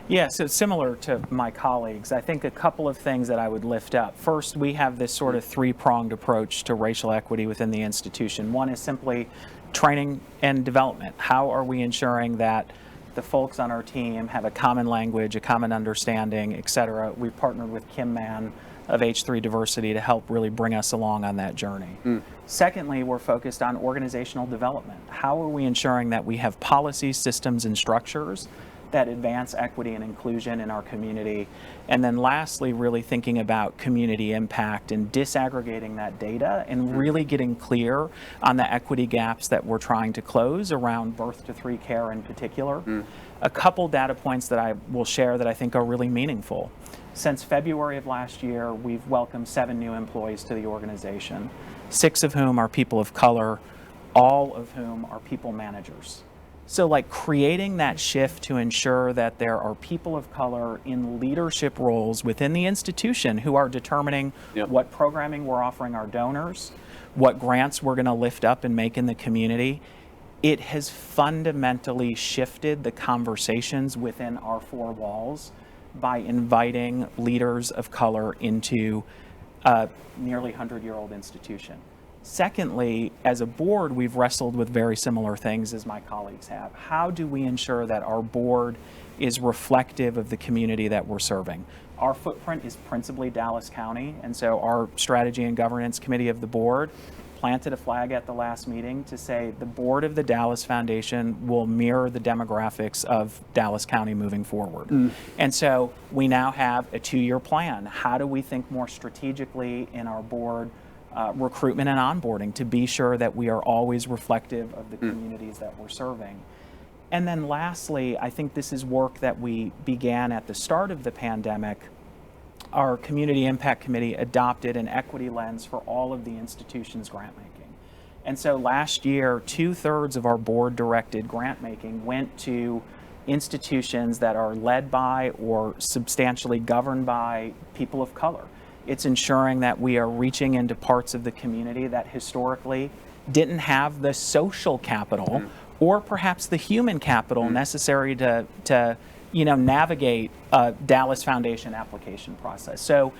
Yeah, so similar to my colleagues, I think a couple of things that I would lift up. First, we have this sort of three-pronged approach to racial equity within the institution. One is simply training and development. How are we ensuring that the folks on our team have a common language, a common understanding, et cetera? We've partnered with Kim Mann of H3 Diversity to help really bring us along on that journey. Secondly, we're focused on organizational development. How are we ensuring that we have policies, systems, and structures that advance equity and inclusion in our community? And then lastly, really thinking about community impact and disaggregating that data and really getting clear on the equity gaps that we're trying to close around birth to 3 care in particular. A couple data points that I will share that I think are really meaningful. Since February of last year, we've welcomed 7 new employees to the organization, 6 of whom are people of color, all of whom are people managers. So like creating that shift to ensure that there are people of color in leadership roles within the institution who are determining what programming we're offering our donors, what grants we're going to lift up and make in the community. It has fundamentally shifted the conversations within our 4 walls by inviting leaders of color into a nearly 100-year-old institution. Secondly, as a board, we've wrestled with very similar things as my colleagues have. How do we ensure that our board is reflective of the community that we're serving? Our footprint is principally Dallas County, and so our strategy and governance committee of the board planted a flag at the last meeting to say the board of the Dallas Foundation will mirror the demographics of Dallas County moving forward. And so we now have a 2-year plan. How do we think more strategically in our board recruitment and onboarding to be sure that we are always reflective of the communities that we're serving? And then lastly, I think this is work that we began at the start of the pandemic. Our Community Impact Committee adopted an equity lens for all of the institution's grant making. And so last year, 2/3 of our board-directed grant making went to institutions that are led by or substantially governed by people of color. It's ensuring that we are reaching into parts of the community that historically didn't have the social capital or perhaps the human capital necessary to navigate a Dallas Foundation application process. So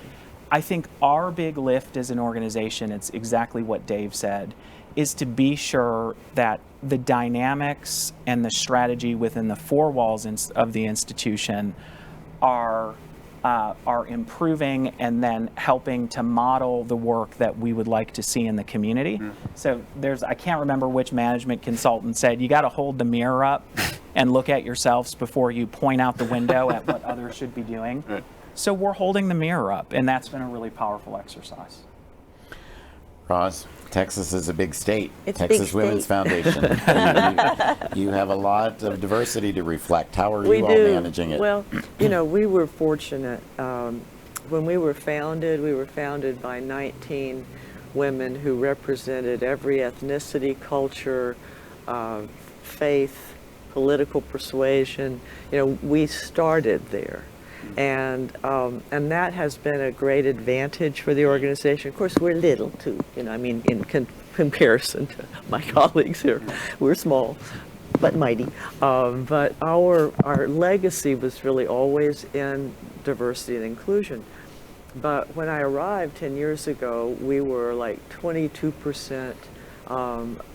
I think our big lift as an organization, it's exactly what Dave said, is to be sure that the dynamics and the strategy within the 4 walls of the institution are improving and then helping to model the work that we would like to see in the community. So I can't remember which management consultant said, you got to hold the mirror up and look at yourselves before you point out the window at what others should be doing. So we're holding the mirror up, and that's been a really powerful exercise. Roz, Texas is a big state. It's Texas big Women's state. Foundation. you have a lot of diversity to reflect. How are you all managing it? Well, we were fortunate. When we were founded by 19 women who represented every ethnicity, culture, faith, political persuasion. We started there. And that has been a great advantage for the organization. Of course, we're little too, in comparison to my colleagues here. We're small, but mighty. But our legacy was really always in diversity and inclusion. But when I arrived 10 years ago, we were like 22%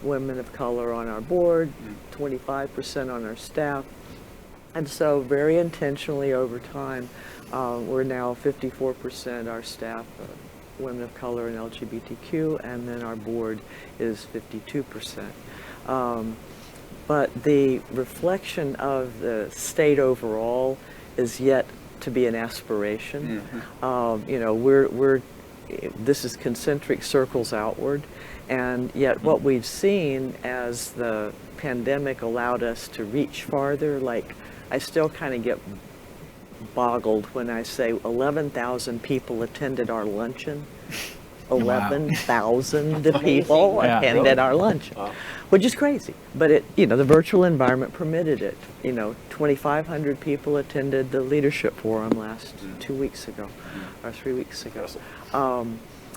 women of color on our board, 25% on our staff. And so very intentionally over time, we're now 54% our staff, women of color and LGBTQ, and then our board is 52%. But the reflection of the state overall is yet to be an aspiration. You know, this is concentric circles outward, and yet what we've seen as the pandemic allowed us to reach farther, like I still kind of get boggled when I say 11,000 people attended our luncheon. 11,000 people attended our luncheon, which is crazy. But it, you know, the virtual environment permitted it. You know, 2,500 people attended the leadership forum last 2 weeks ago, or 3 weeks ago.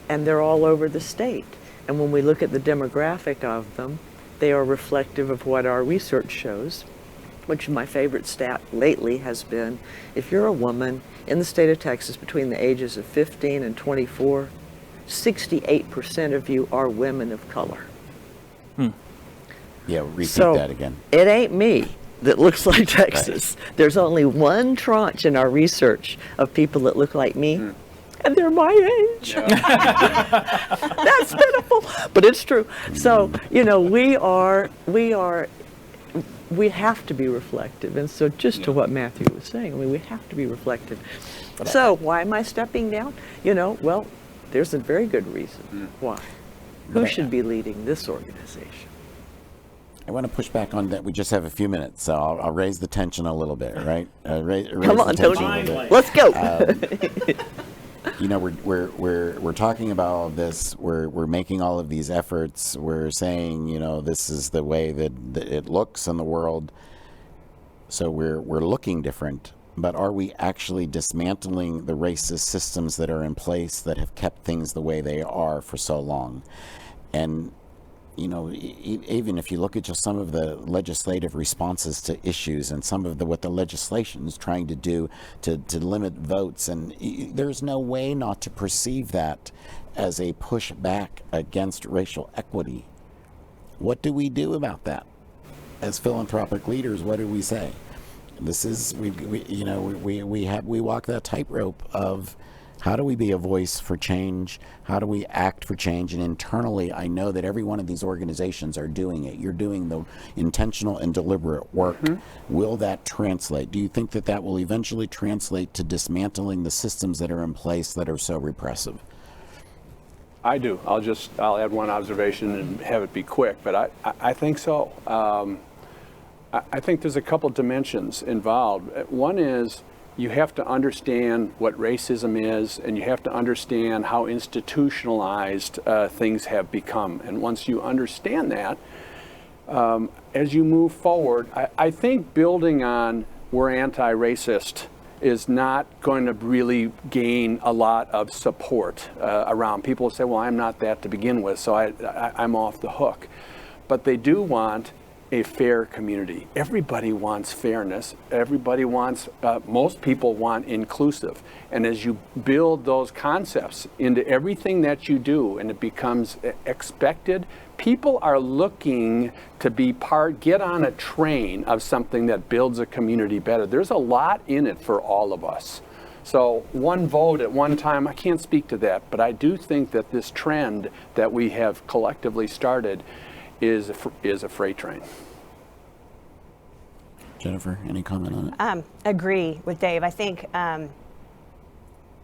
And they're all over the state. And when we look at the demographic of them, they are reflective of what our research shows, which my favorite stat lately has been, if you're a woman in the state of Texas between the ages of 15 and 24, 68% of you are women of color. Yeah, repeat So that again. it ain't me that looks like Texas. There's only one tranche in our research of people that look like me, and they're my age. That's pitiful, but it's true. So, you know, we have to be reflective. And so just to what Matthew was saying, I mean, we have to be reflective. So why am I stepping down? You know, well, there's a very good reason why. Who should be leading this organization? I want to push back on that. We just have a few minutes, so I'll raise the tension a little bit, right? Raise Come on, the tension a Tony. little bit. Let's go. You know, we're talking about all of this. We're making all of these efforts. We're saying, you know, this is the way that it looks in the world. So we're looking different. But are we actually dismantling the racist systems that are in place that have kept things the way they are for so long? And, you know, even if you look at just some of the legislative responses to issues and some of what the legislation is trying to do to limit votes, and there's no way not to perceive that as a pushback against racial equity. What do we do about that? As philanthropic leaders, what do we say? This is, we walk that tightrope of how do we be a voice for change? How do we act for change? And internally, I know that every one of these organizations are doing it. You're doing the intentional and deliberate work. Will that translate? Do you think that that will eventually translate to dismantling the systems that are in place that are so repressive? I do. I'll add one observation and have it be quick, but I think so. I think there's a couple dimensions involved. One is you have to understand what racism is, and you have to understand how institutionalized things have become. And once you understand that, as you move forward, I think building on we're anti-racist is not going to really gain a lot of support around. People say, well, I'm not that to begin with, so I'm off the hook. But they do want a fair community. Everybody wants fairness. Everybody wants, most people want inclusive. And as you build those concepts into everything that you do and it becomes expected, people are looking to be get on a train of something that builds a community better. There's a lot in it for all of us. So one vote at one time, I can't speak to that, but I do think that this trend that we have collectively started is a freight train. Jennifer, any comment on it? Agree with Dave. I think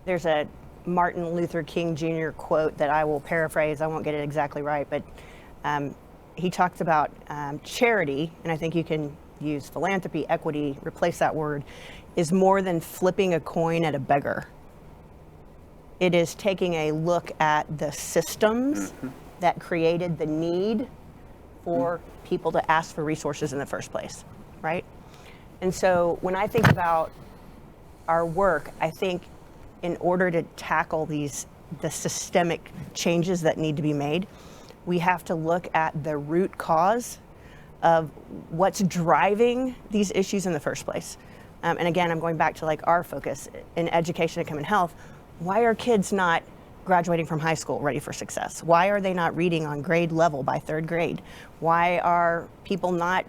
there's a Martin Luther King Jr. quote that I will paraphrase. I won't get it exactly right, but he talks about charity, and I think you can use philanthropy, equity, replace that word, is more than flipping a coin at a beggar. It is taking a look at the systems that created the need for people to ask for resources in the first place, right? And so when I think about our work, I think in order to tackle the systemic changes that need to be made, we have to look at the root cause of what's driving these issues in the first place. And again, I'm going back to like our focus in education and common health. Why are kids not graduating from high school ready for success? Why are they not reading on grade level by third grade? Why are people not,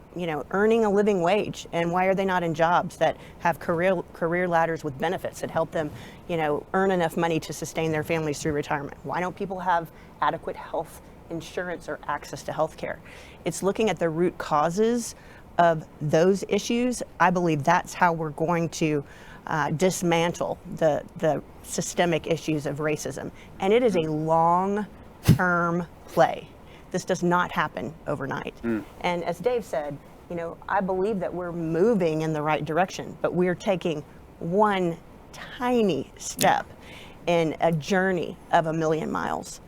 earning a living wage? And why are they not in jobs that have career ladders with benefits that help them, earn enough money to sustain their families through retirement? Why don't people have adequate health insurance or access to health care? It's looking at the root causes of those issues. I believe that's how we're going to dismantle the systemic issues of racism. And it is a long-term play. This does not happen overnight. And as Dave said, you know, I believe that we're moving in the right direction, but we're taking one tiny step in a journey of 1,000,000 miles.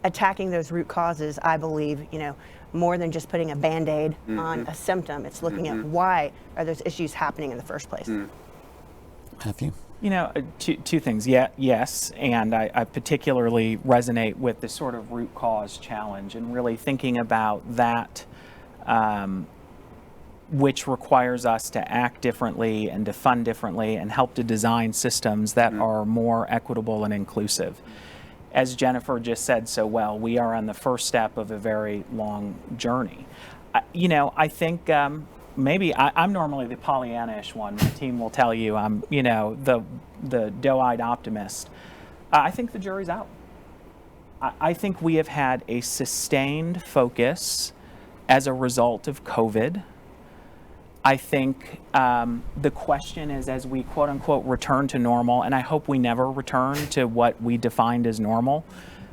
Attacking those root causes, I believe, you know, more than just putting a Band-Aid on a symptom, it's looking at why are those issues happening in the first place. Matthew? You know, two things. Yeah, yes, and I particularly resonate with the sort of root cause challenge and really thinking about that, which requires us to act differently and to fund differently and help to design systems that are more equitable and inclusive. As Jennifer just said so well, we are on the first step of a very long journey. You know, I think maybe I'm normally the Pollyanna-ish one. My team will tell you I'm, you know, the doe-eyed optimist. I think the jury's out. I think we have had a sustained focus as a result of COVID. I think the question is, as we quote unquote return to normal, and I hope we never return to what we defined as normal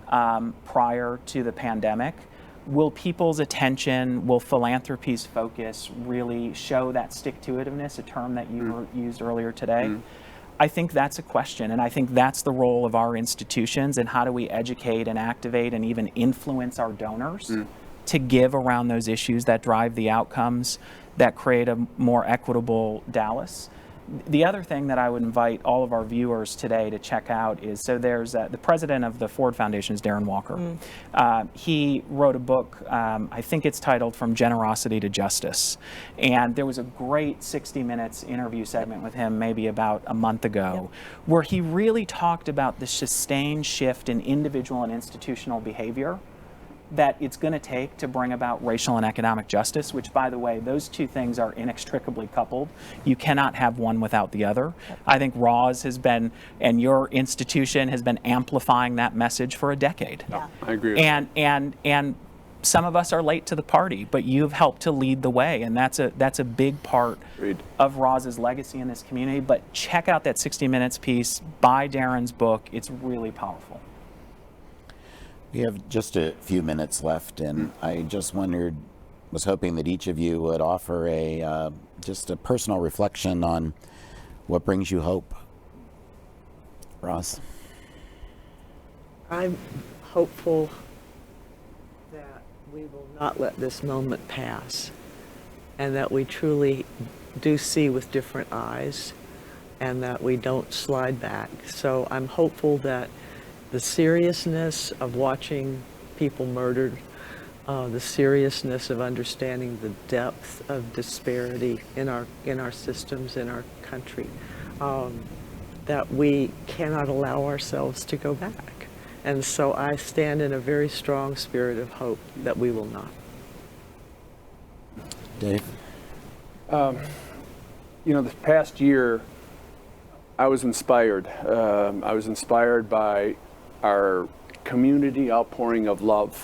prior to the pandemic, will people's attention, will philanthropy's focus really show that stick-to-itiveness, a term that you used earlier today? I think that's a question, and I think that's the role of our institutions, and how do we educate and activate and even influence our donors to give around those issues that drive the outcomes that create a more equitable Dallas. The other thing that I would invite all of our viewers today to check out is, so there's the president of the Ford Foundation is Darren Walker. He wrote a book, I think it's titled From Generosity to Justice. And there was a great 60 Minutes interview segment with him maybe about a month ago, where he really talked about the sustained shift in individual and institutional behavior that it's going to take to bring about racial and economic justice, which, by the way, those two things are inextricably coupled. You cannot have one without the other. I think Roz has been, and your institution has been amplifying that message for a decade. I agree with that. And some of us are late to the party, but you've helped to lead the way, and that's a big part of Roz's legacy in this community. But check out that 60 Minutes piece, buy Darren's book. It's really powerful. We have just a few minutes left, and I just was hoping that each of you would offer just a personal reflection on what brings you hope. Roz? I'm hopeful that we will not let this moment pass, and that we truly do see with different eyes, and that we don't slide back. So I'm hopeful that the seriousness of watching people murdered, the seriousness of understanding the depth of disparity in our systems, in our country, that we cannot allow ourselves to go back. And so I stand in a very strong spirit of hope that we will not. Dave? You know, this past year, I was inspired. I was inspired by our community outpouring of love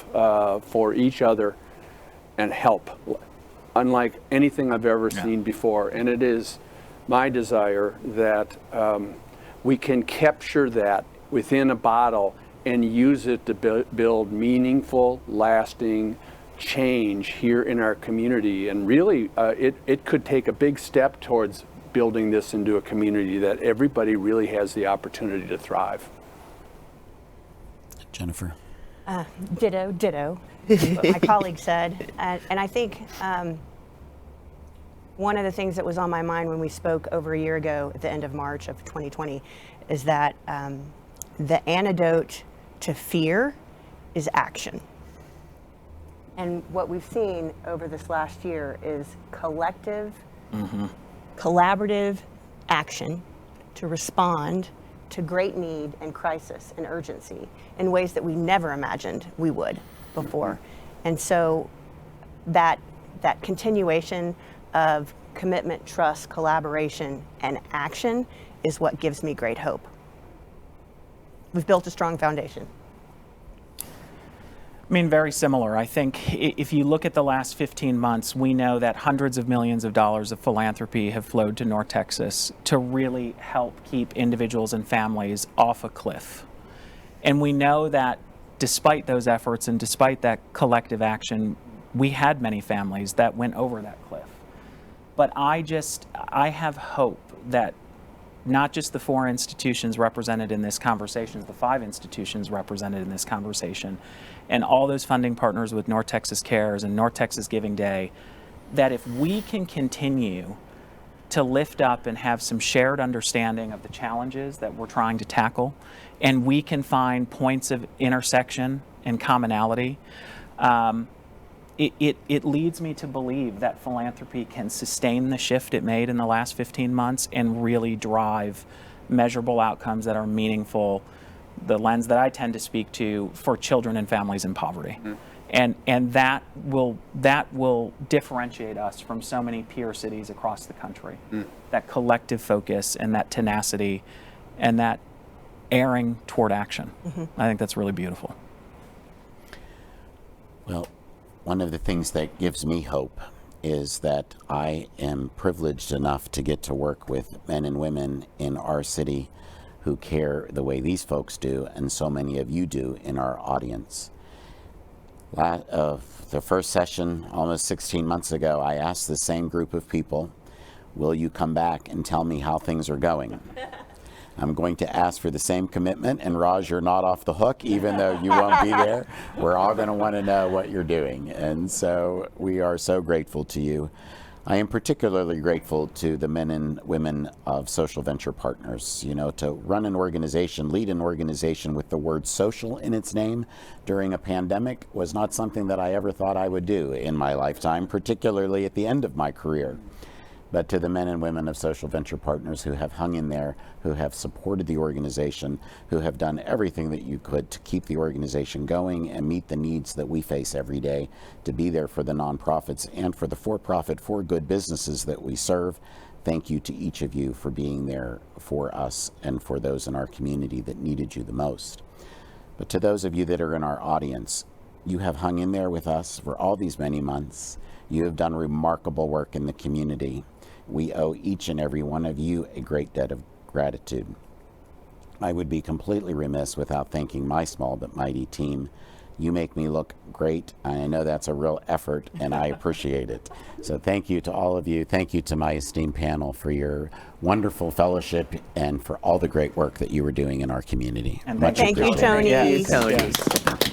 for each other and help, unlike anything I've ever seen before. And it is my desire that we can capture that within a bottle and use it to build meaningful, lasting change here in our community. And really, it could take a big step towards building this into a community that everybody really has the opportunity to thrive. Jennifer? Ditto, what my colleague said. And I think one of the things that was on my mind when we spoke over a year ago at the end of March of 2020 is that the antidote to fear is action. And what we've seen over this last year is collective, collaborative action to respond to great need and crisis and urgency in ways that we never imagined we would before. And so that continuation of commitment, trust, collaboration, and action is what gives me great hope. We've built a strong foundation. I mean, very similar. I think if you look at the last 15 months, we know that hundreds of millions of dollars of philanthropy have flowed to North Texas to really help keep individuals and families off a cliff. And we know that despite those efforts and despite that collective action, we had many families that went over that cliff. But I have hope that not just the 4 institutions represented in this conversation, the 5 institutions represented in this conversation, and all those funding partners with North Texas Cares and North Texas Giving Day, that if we can continue to lift up and have some shared understanding of the challenges that we're trying to tackle, and we can find points of intersection and commonality, it leads me to believe that philanthropy can sustain the shift it made in the last 15 months and really drive measurable outcomes that are meaningful, the lens that I tend to speak to, for children and families in poverty. And that will differentiate us from so many peer cities across the country. That collective focus and that tenacity and that erring toward action. I think that's really beautiful. Well, one of the things that gives me hope is that I am privileged enough to get to work with men and women in our city who care the way these folks do, and so many of you do in our audience. The first session, almost 16 months ago, I asked the same group of people, will you come back and tell me how things are going? I'm going to ask for the same commitment, and Raj, you're not off the hook, even though you won't be there. We're all going to want to know what you're doing, and so we are so grateful to you. I am particularly grateful to the men and women of Social Venture Partners. You know, to run an organization, lead an organization with the word social in its name during a pandemic was not something that I ever thought I would do in my lifetime, particularly at the end of my career. But to the men and women of Social Venture Partners who have hung in there, who have supported the organization, who have done everything that you could to keep the organization going and meet the needs that we face every day, to be there for the nonprofits and for the for-profit, for good businesses that we serve. Thank you to each of you for being there for us and for those in our community that needed you the most. But to those of you that are in our audience, you have hung in there with us for all these many months. You have done remarkable work in the community. We owe each and every one of you a great debt of gratitude. I would be completely remiss without thanking my small but mighty team. You make me look great. I know that's a real effort, and I appreciate it. So thank you to all of you. Thank you to my esteemed panel for your wonderful fellowship and for all the great work that you were doing in our community. And Much thank you, appreciated. Tony. Yes. Tony. Yes.